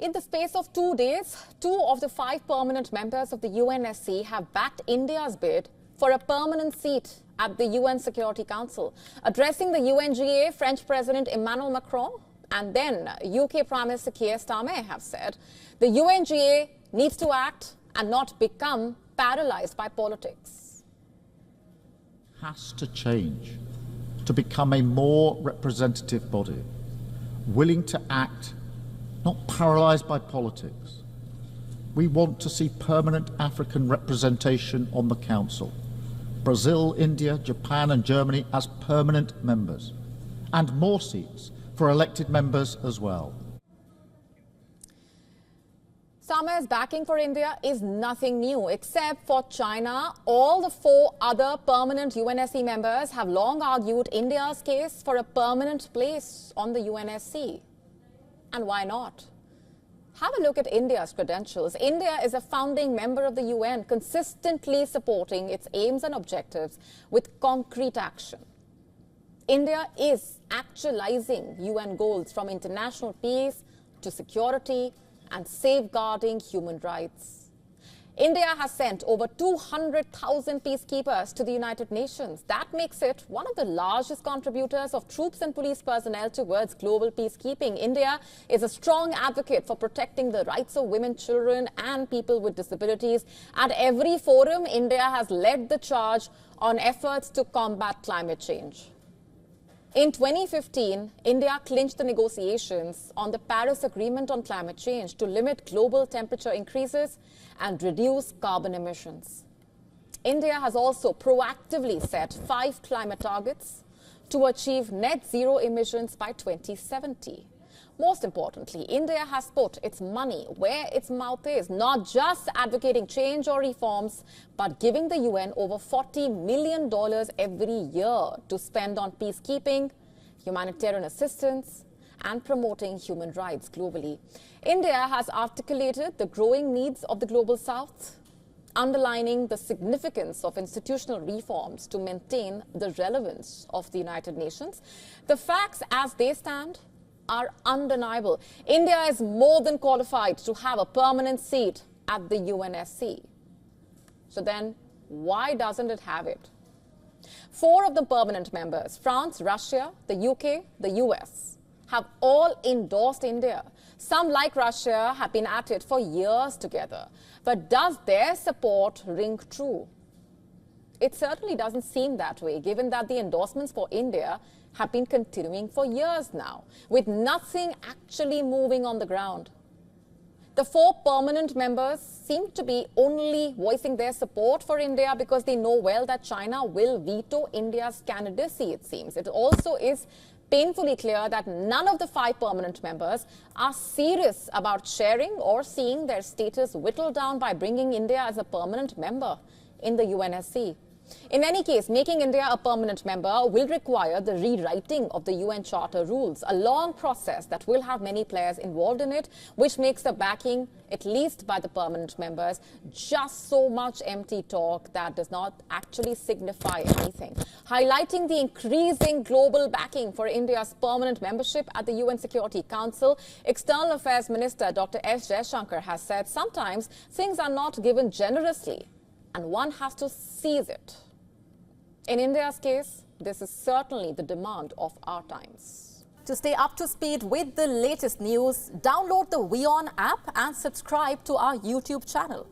In the space of 2 days, 2 of the 5 permanent members of the UNSC have backed India's bid for a permanent seat at the UN Security Council. Addressing the UNGA, French President Emanuel Macron and then UK Prime Minister Keir Starmer have said the UNGA needs to act and not become paralyzed by politics. Has to change to become a more representative body, willing to act, not paralysed by politics. We want to see permanent African representation on the Council. Brazil, India, Japan and Germany as permanent members, and more seats for elected members as well. Starmer's backing for India is nothing new, except for China. All the 4 other permanent UNSC members have long argued India's case for a permanent place on the UNSC. And why not? Have a look at India's credentials. India is a founding member of the UN, consistently supporting its aims and objectives with concrete action. India is actualizing UN goals from international peace to security and safeguarding human rights. India has sent over 200,000 peacekeepers to the United Nations. That makes it one of the largest contributors of troops and police personnel towards global peacekeeping. India is a strong advocate for protecting the rights of women, children and people with disabilities. At every forum, India has led the charge on efforts to combat climate change. In 2015, India clinched the negotiations on the Paris Agreement on climate change to limit global temperature increases and reduce carbon emissions. India has also proactively set 5 climate targets to achieve net zero emissions by 2070. Most importantly, India has put its money where its mouth is, not just advocating change or reforms, but giving the UN over $40 million every year to spend on peacekeeping, humanitarian assistance, and promoting human rights globally. India has articulated the growing needs of the Global South, underlining the significance of institutional reforms to maintain the relevance of the United Nations. The facts as they stand are undeniable. India is more than qualified to have a permanent seat at the UNSC. So then, why doesn't it have it? 4 of the permanent members, France, Russia, the UK, the US, have all endorsed India. Some, like Russia, have been at it for years together. But does their support ring true? It certainly doesn't seem that way, given that the endorsements for India have been continuing for years now, with nothing actually moving on the ground. The 4 permanent members seem to be only voicing their support for India because they know well that China will veto India's candidacy, it seems. It also is painfully clear that none of the 5 permanent members are serious about sharing or seeing their status whittled down by bringing India as a permanent member in the UNSC. In any case, making India a permanent member will require the rewriting of the UN Charter rules, a long process that will have many players involved in it, which makes the backing, at least by the permanent members, just so much empty talk that does not actually signify anything. Highlighting the increasing global backing for India's permanent membership at the UN Security Council, External Affairs Minister Dr. S. Jaishankar has said sometimes things are not given generously, and one has to seize it. In India's case, this is certainly the demand of our times. To stay up to speed with the latest news, download the WION app and subscribe to our YouTube channel.